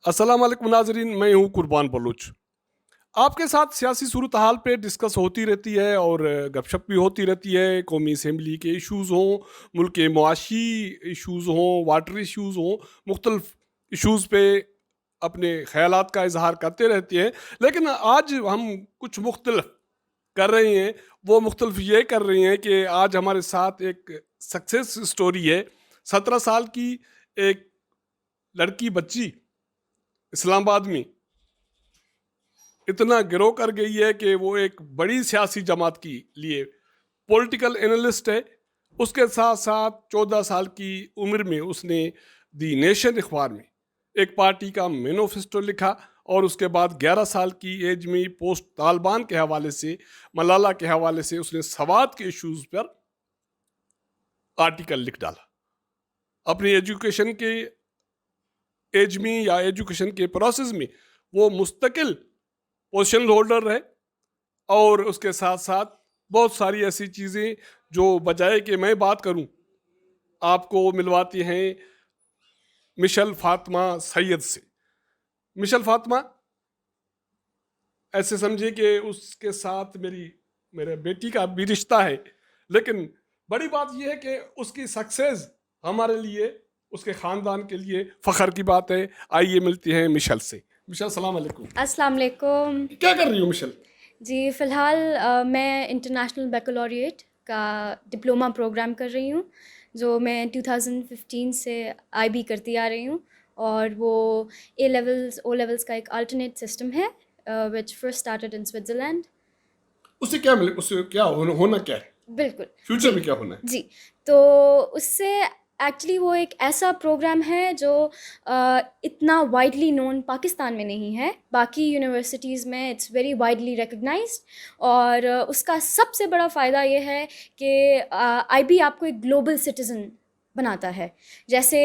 अस्सलाम वालेकुम नाज़रीन, मैं हूँ कुर्बान बलूच। आपके साथ सियासी सूरत-हाल पे डिस्कस होती रहती है और गपशप भी होती रहती है। कौमी असेंबली के इश्यूज़ हों, मुल्क के मुआशी इश्यूज़ हों, वाटर इश्यूज़ हों, मुख्तलिफ इश्यूज़ पे अपने ख़यालात का इज़हार करते रहते हैं। लेकिन आज हम कुछ मुख्तलिफ कर रहे हैं। वो मुख्तलिफ ये कर रही हैं कि आज हमारे साथ एक सक्सेस स्टोरी है। 17 साल की एक लड़की बच्ची इस्लामाबाद में इतना गिरो कर गई है कि वो एक बड़ी सियासी जमात की लिए पॉलिटिकल एनालिस्ट है। उसके साथ साथ 14 साल की उम्र में उसने दी नेशन अखबार में एक पार्टी का मैनिफेस्टो लिखा और उसके बाद 11 साल की एज में पोस्ट तालिबान के हवाले से, मलाला के हवाले से उसने सवात के इश्यूज पर आर्टिकल लिख डाला। अपनी एजुकेशन के एज में या एजुकेशन के प्रोसेस में वो मुस्तकिल पोजीशन होल्डर है और उसके साथ साथ बहुत सारी ऐसी चीज़ें जो बजाय कि मैं बात करूं आपको मिलवाती हैं मिशेल फातिमा सैयद से। मिशेल फातिमा ऐसे समझिए कि उसके साथ मेरे बेटी का भी रिश्ता है, लेकिन बड़ी बात यह है कि उसकी सक्सेस हमारे लिए, उसके ख़ानदान के लिए फ़ख्र की बात है। आइए मिलती हैं मिशेल से। मिशेल सलाम अलैकुम। अस्सलाम वालेकुम। क्या कर रही हो मिशेल? जी फ़िलहाल मैं इंटरनेशनल बैकलॉरिएट का डिप्लोमा प्रोग्राम कर रही हूँ, जो मैं 2015 से आईबी करती आ रही हूँ। और वो ए लेवल्स ओ लेवल्स का एक अल्टरनेट सिस्टम है which first started in Switzerland. उससे क्या मिले, उससे क्या होना क्या है, बिल्कुल। फ्यूचर जी में क्या होना है? जी। तो उससे एक्चुअली वो एक ऐसा प्रोग्राम है जो इतना वाइडली नोन पाकिस्तान में नहीं है। बाकी यूनिवर्सिटीज़ में इट्स वेरी वाइडली रिकग्नाइज्ड। और उसका सबसे बड़ा फ़ायदा ये है कि आईबी आपको एक ग्लोबल सिटीज़न बनाता है। जैसे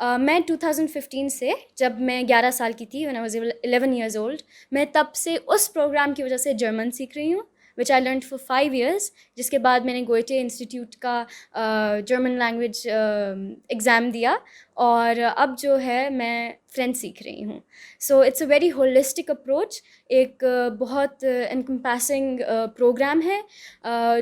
मैं 2015 से, जब मैं 11 साल की थी, when I was 11 years old, मैं तब से उस प्रोग्राम की वजह से जर्मन सीख रही हूँ, विच आई लर्नड फॉर 5 ईयर्स। जिसके बाद मैंने गोएटे इंस्टीट्यूट का जर्मन लैंग्वेज एग्ज़ाम दिया और अब जो है मैं फ्रेंच सीख रही हूँ। So it's a very holistic approach. एक बहुत एनकम्पासिंग प्रोग्राम है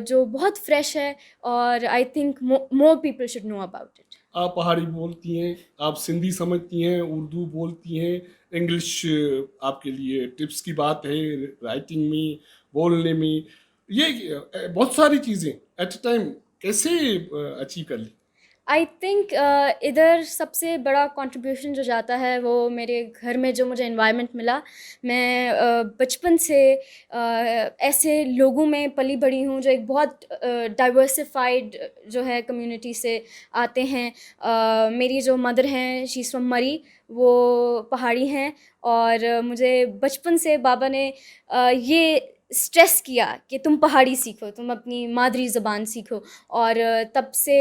जो बहुत फ्रेश है और I think more people should know about it. आप पहाड़ी बोलती हैं, आप सिंधी समझती हैं, उर्दू बोलती हैं, इंग्लिश आपके लिए टिप्स की बात है, राइटिंग में, बोलने में, ये बहुत सारी चीज़ें एट अ टाइम कैसे अचीव कर ली? आई थिंक इधर सबसे बड़ा कंट्रीब्यूशन जो जाता है वो मेरे घर में जो मुझे एनवायरनमेंट मिला। मैं बचपन से ऐसे लोगों में पली बड़ी हूँ जो एक बहुत डाइवर्सिफाइड जो है कम्युनिटी से आते हैं। मेरी जो मदर हैं, शी इज़ फ्रॉम मरी, वो पहाड़ी हैं। और मुझे बचपन से बाबा ने ये स्ट्रेस किया कि तुम पहाड़ी सीखो, तुम अपनी मादरी ज़बान सीखो। और तब से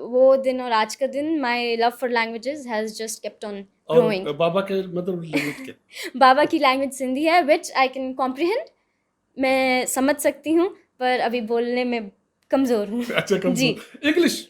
वो दिन और आज का दिन, my love for languages has just kept on growing. और बाबा के मतलब लैंग्वेज क्या? बाबा की लैंग्वेज सिंधी है, विच आई कैन कॉम्प्रिहेंड। मैं समझ सकती हूँ, पर अभी बोलने में कमज़ोर हूँ। अच्छा, जी। कमजोर इंग्लिश।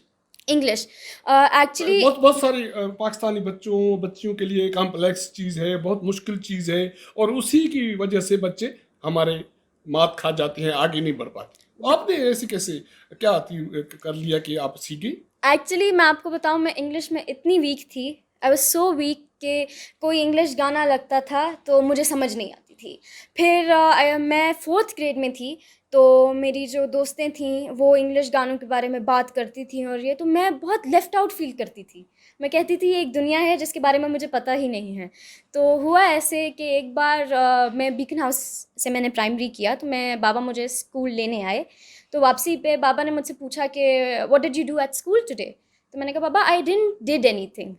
इंग्लिश एक्चुअली बहुत बहुत सारी पाकिस्तानी बच्चियों के लिए कॉम्प्लेक्स चीज़ है, बहुत मुश्किल चीज़ है और उसी की वजह से बच्चे हमारे मात खा जाते हैं, आगे नहीं बढ़ पाते। आपने ऐसे कैसे क्या कर लिया कि आप सीखी? एक्चुअली मैं आपको बताऊँ, मैं इंग्लिश में इतनी वीक थी, आई वाज़ सो वीक कि कोई इंग्लिश गाना लगता था तो मुझे समझ नहीं आती थी। फिर मैं 4th ग्रेड में थी, तो मेरी जो दोस्तें थीं वो इंग्लिश गानों के बारे में बात करती थीं और ये, तो मैं बहुत लेफ़्ट आउट फ़ील करती थी। मैं कहती थी ये एक दुनिया है जिसके बारे में मुझे पता ही नहीं है। तो हुआ ऐसे कि एक बार मैं बीकन हाउस से मैंने प्राइमरी किया, तो बाबा मुझे स्कूल लेने आए। तो वापसी पे बाबा ने मुझसे पूछा कि what did you do at school today? तो मैंने कहा बाबा आई डिडंट डिड एनीथिंग।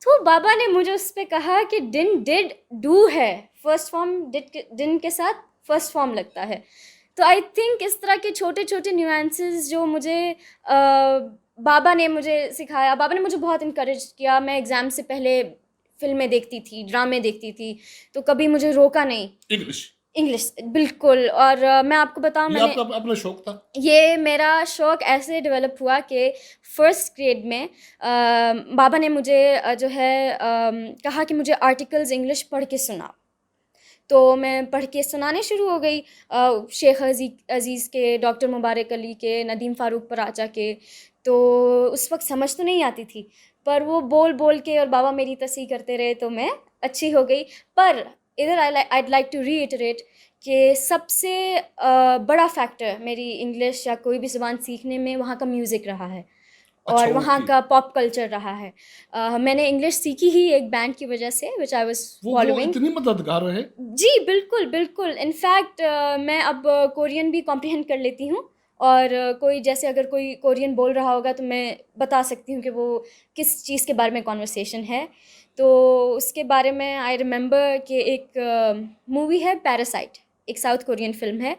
तो बाबा ने मुझे उस पे कहा कि डिड डू है, फर्स्ट फॉर्म डिड के साथ फर्स्ट फॉर्म लगता है। तो आई थिंक इस तरह के छोटे छोटे न्यूएंसेस जो मुझे बाबा ने मुझे सिखाया। बाबा ने मुझे बहुत इनकरेज किया। मैं एग्ज़ाम से पहले फ़िल्में देखती थी, ड्रामे देखती थी, तो कभी मुझे रोका नहीं। इंग्लिश? इंग्लिश बिल्कुल। और मैं आपको बताऊँ, ये मैंने आपका अपना शौक था? ये मेरा शौक़ ऐसे डेवलप हुआ कि फर्स्ट ग्रेड में बाबा ने मुझे जो है कहा कि मुझे आर्टिकल्स इंग्लिश पढ़ के सुनाओ। तो मैं पढ़ के सुनाने शुरू हो गई, शेख अज़ीज़ के, डॉक्टर मुबारक अली के, नदीम फ़ारूक पराचा के। तो उस वक़्त समझ तो नहीं आती थी, पर वो बोल के और बाबा मेरी तस्वीर करते रहे तो मैं अच्छी हो गई। पर इधर आइड लाइक टू रीइटरेट कि सबसे बड़ा फैक्टर मेरी इंग्लिश या कोई भी ज़ुबान सीखने में वहाँ का म्यूज़िक रहा है अच्छा, और वहाँ ओके। का पॉप कल्चर रहा है। मैंने इंग्लिश सीखी ही एक बैंड की वजह से, व्हिच आई वाज़ वो फॉलोइंग। इतनी मददगार है? जी, बिल्कुल, बिल्कुल। इनफैक्ट मैं अब कोरियन भी कॉम्प्रिहेंड कर लेती हूँ और कोई जैसे अगर कोई कोरियन बोल रहा होगा तो मैं बता सकती हूँ कि वो किस चीज़ के बारे में कन्वर्सेशन है। तो उसके बारे में आई रिमेंबर कि एक मूवी है पैरासाइट, एक साउथ कोरियन फ़िल्म है।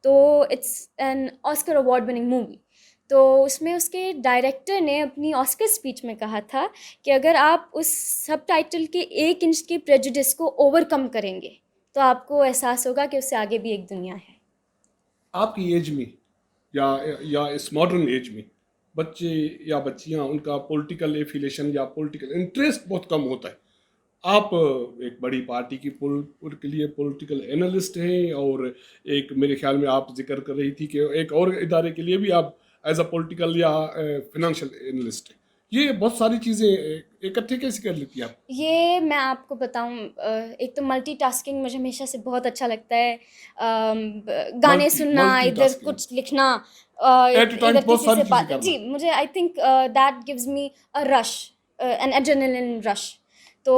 तो it's an Oscar award winning movie. तो उसमें उसके डायरेक्टर ने अपनी ऑस्कर स्पीच में कहा था कि अगर आप उस सबटाइटल के 1 इंच के प्रेजुडिस को ओवरकम करेंगे, तो आपको एहसास होगा कि उससे आगे भी एक दुनिया है। आपकी एज में या इस मॉडर्न एज में बच्चे या बच्चियां, उनका पॉलिटिकल एफिलिएशन या पॉलिटिकल इंटरेस्ट बहुत कम होता है। आप एक बड़ी पार्टी की के लिए पॉलिटिकल एनालिस्ट हैं, और एक मेरे ख्याल में आप जिक्र कर रही थी कि एक और इदारे के लिए भी आप एज अ पॉलिटिकल या फाइनेंशियल एनालिस्ट हैं। ये बहुत सारी चीज़ें इकट्ठे कैसे कर लेती हैं आप? ये मैं आपको बताऊँ, एक तो मल्टीटास्किंग मुझे हमेशा से बहुत अच्छा लगता है। गाने सुनना, इधर मल्टीटास्किंग, कुछ लिखना, एट अ टाइम इधर बहुत किसी से सारी चीज़ें बात, करना। जी, मुझे I think that gives me a rush, an adrenaline rush. तो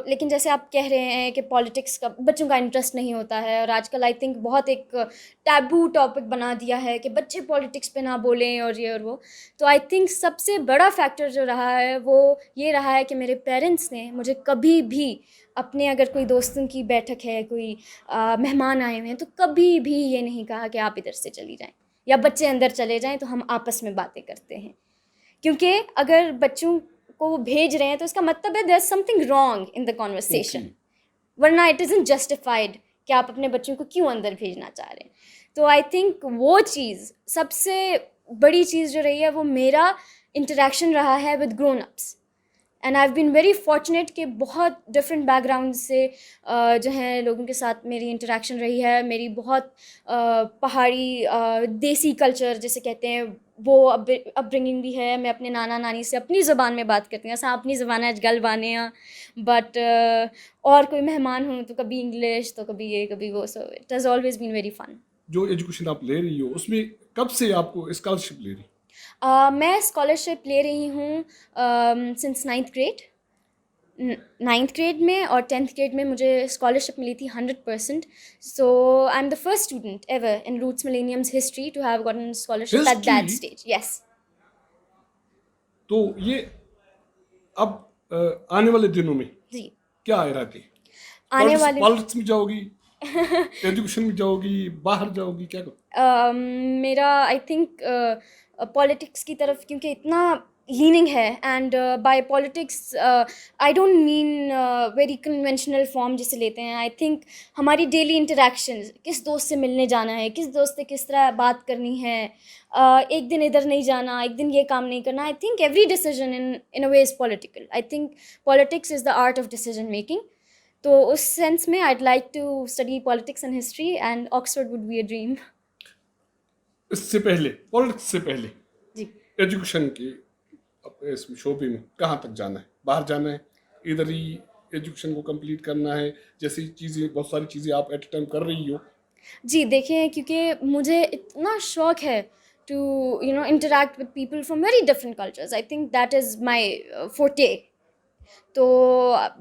लेकिन जैसे आप कह रहे हैं कि पॉलिटिक्स का बच्चों का इंटरेस्ट नहीं होता है, और आजकल आई थिंक बहुत एक टैबू टॉपिक बना दिया है कि बच्चे पॉलिटिक्स पे ना बोलें और ये और वो। तो आई थिंक सबसे बड़ा फैक्टर जो रहा है वो ये रहा है कि मेरे पेरेंट्स ने मुझे कभी भी अपने, अगर कोई दोस्तों की बैठक है, कोई मेहमान आए हुए हैं, तो कभी भी ये नहीं कहा कि आप इधर से चली जाएं या बच्चे अंदर चले जाएं तो हम आपस में बातें करते हैं। क्योंकि अगर बच्चों को वो भेज रहे हैं तो इसका मतलब है there is something wrong in the okay. Conversation, वरना इट इज़न्ट जस्टिफाइड कि आप अपने बच्चों को क्यों अंदर भेजना चाह रहे हैं। तो आई थिंक वो चीज़ सबसे बड़ी चीज़ जो रही है वो मेरा इंटरेक्शन रहा है with grown ups. And I have been very fortunate कि बहुत डिफरेंट बैकग्राउंड से जो हैं लोगों के साथ मेरी इंटरेक्शन रही है। मेरी बहुत पहाड़ी देसी कल्चर जिसे कहते हैं वो अपब्रिंगिंग भी है। मैं अपने नाना नानी से अपनी ज़बान में बात करती हूँ, असां अपनी ज़बान अज गल बाने हैं, बट और कोई मेहमान हूँ तो कभी इंग्लिश तो कभी ये कभी वो। So it has always been very fun. जो एजुकेशन आप ले रही हो उसमें कब से आपको स्कॉलरशिप ले रही? मैं स्कॉलरशिप ले रही हूँ since 9th grade. 9th grade में और 10th ग्रेड में मुझे स्कॉलरशिप मिली थी 100%। So I am the first student ever in Roots Millenniums history to have gotten scholarship at that history? Stage. Yes. तो ये अब आने वाले दिनों में जी। क्या इरादे? आने वाले पॉलिटिक्स में जाओगी, एजुकेशन में जाओगी, बाहर जाओगी, क्या करो? मेरा आई थिंक पॉलिटिक्स की तरफ क्योंकि इतना लीनिंग है, and by politics I don't mean very conventional form जिसे लेते हैं। आई थिंक हमारी डेली इंटरेक्शंस, किस दोस्त से मिलने जाना है, किस दोस्त से किस तरह बात करनी है, एक दिन इधर नहीं जाना, एक दिन ये काम नहीं करना। I think every decision in a way is political. I think politics is the art of decision making. तो उस सेंस में I'd like to study politics and history, and Oxford would be a dream. इससे पहले, politics से पहले जी। Education की अपने इस शोबे में कहाँ तक जाना है? बाहर जाना है, इधर ही एजुकेशन को कंप्लीट करना है? जैसी चीज़ें, बहुत सारी चीज़ें आप एट टाइम कर रही हो। जी, देखिए, क्योंकि मुझे इतना शौक है to interact with people from very different cultures. I think that is my forte. तो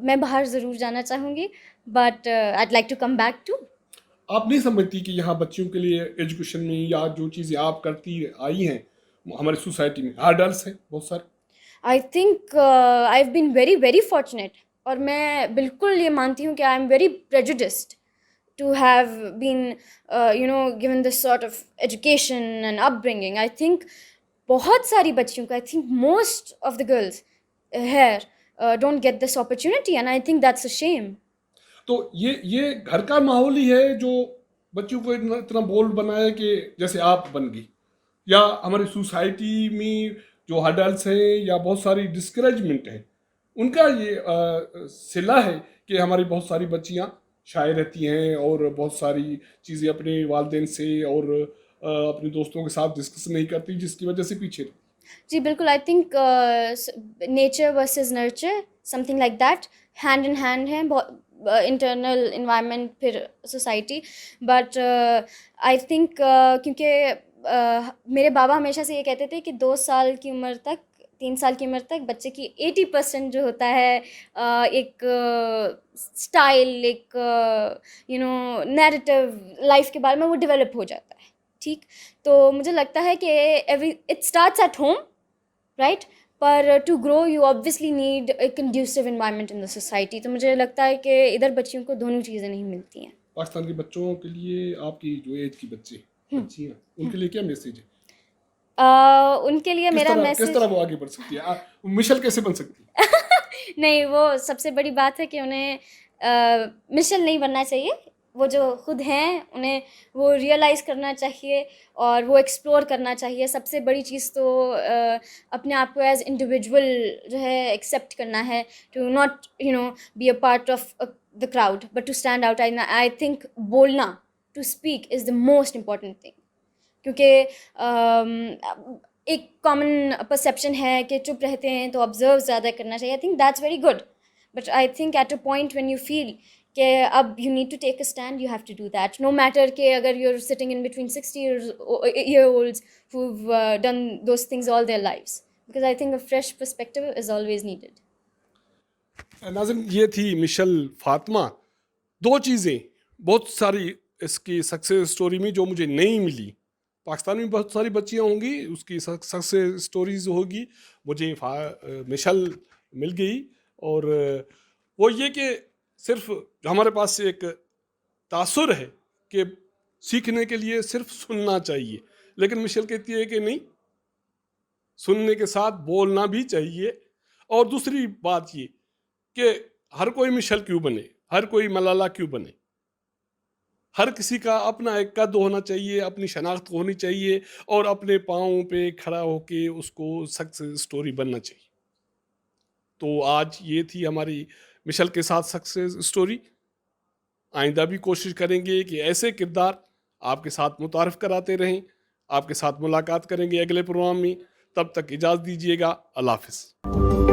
मैं बाहर ज़रूर जाना चाहूँगी, but I'd like to come back to. आप नहीं समझती कि यहाँ बच्चियों के लिए एजुकेशन में या जो चीज़ें आप करती आई हैं हमारी सोसाइटी में हार्डल्स हैं बहुत सारे? I think I have been very very fortunate, और मैं बिल्कुल ये मानती हूँ कि I am very prejudiced to have been given this sort of education and upbringing. I think बहुत सारी बच्चियों को, I think most of the girls here don't get this opportunity, and I think that's a shame. तो ये घर का माहौल ही है जो बच्चों को इतना बोल्ड बनाया कि जैसे आप बन गई, या हमारी सोसाइटी में जो अडल्ट हैं या बहुत सारी डिस्करेजमेंट है उनका ये सिला है कि हमारी बहुत सारी बच्चियां शाये रहती हैं और बहुत सारी चीज़ें अपने वालिदैन से और अपने दोस्तों के साथ डिस्कस नहीं करती, जिसकी वजह से पीछे रहती। जी बिल्कुल, I think nature versus nurture, something like that, hand in hand है, इंटरनल इन्वायरमेंट फिर सोसाइटी। बट आई थिंक क्योंकि मेरे बाबा हमेशा से ये कहते थे कि 2 साल की उम्र तक, 3 साल की उम्र तक बच्चे की 80% जो होता है एक स्टाइल, एक नैरेटिव लाइफ के बारे में, वो डेवलप हो जाता है। ठीक, तो मुझे लगता है कि it starts at home, right, पर to grow you obviously need a conducive environment in the society. तो मुझे लगता है कि इधर बच्चियों को दोनों चीज़ें नहीं मिलती हैं। पाकिस्तान के बच्चों के लिए, आपकी जो एज की बच्चियाँ, उनके लिए क्या मैसेज है? उनके लिए किस मेरा तरह मैसेज, वो आगे बढ़ सकती है? मिशेल कैसे बन सकती है? नहीं, वो सबसे बड़ी बात है कि उन्हें मिशेल नहीं बनना चाहिए। वो जो खुद हैं उन्हें वो रियलाइज़ करना चाहिए और वो एक्सप्लोर करना चाहिए। सबसे बड़ी चीज़ तो अपने आप को एज इंडिविजुअल जो है एक्सेप्ट करना है, to not be a part of the crowd but to stand out. I think बोलना, to speak is the most important thing, क्योंकि एक कॉमन परसेप्शन है कि चुप रहते हैं तो ऑब्जर्व ज़्यादा करना चाहिए। I think that's very good, but I think at a point when you feel कि अब you need to take a stand, you have to do that, no matter कि अगर you are sitting in between 60-year-olds who've done those things all their lives, because I think a fresh perspective is always needed. Nazim, ये थी Michel Fatima. दो चीज़ें बहुत सारी इसकी success story में जो मुझे नहीं मिली। पाकिस्तान में बहुत सारी बच्चियाँ होंगी, उसकी सक्सेस स्टोरीज होगी, मुझे मिशेल मिल गई। और वो ये कि सिर्फ हमारे पास एक तासुर है कि सीखने के लिए सिर्फ सुनना चाहिए, लेकिन मिशेल कहती है कि नहीं, सुनने के साथ बोलना भी चाहिए। और दूसरी बात ये कि हर कोई मिशेल क्यों बने, हर कोई मलाला क्यों बने, हर किसी का अपना एक कद होना चाहिए, अपनी शनाख्त होनी चाहिए और अपने पाँव पे खड़ा होके उसको सक्सेस स्टोरी बनना चाहिए। तो आज ये थी हमारी मिशेल के साथ सक्सेस स्टोरी। आइंदा भी कोशिश करेंगे कि ऐसे किरदार आपके साथ मुतारफ़ कराते रहें। आपके साथ मुलाकात करेंगे अगले प्रोग्राम में। तब तक इजाज़त दीजिएगा। अल्लाह हाफ़िज़।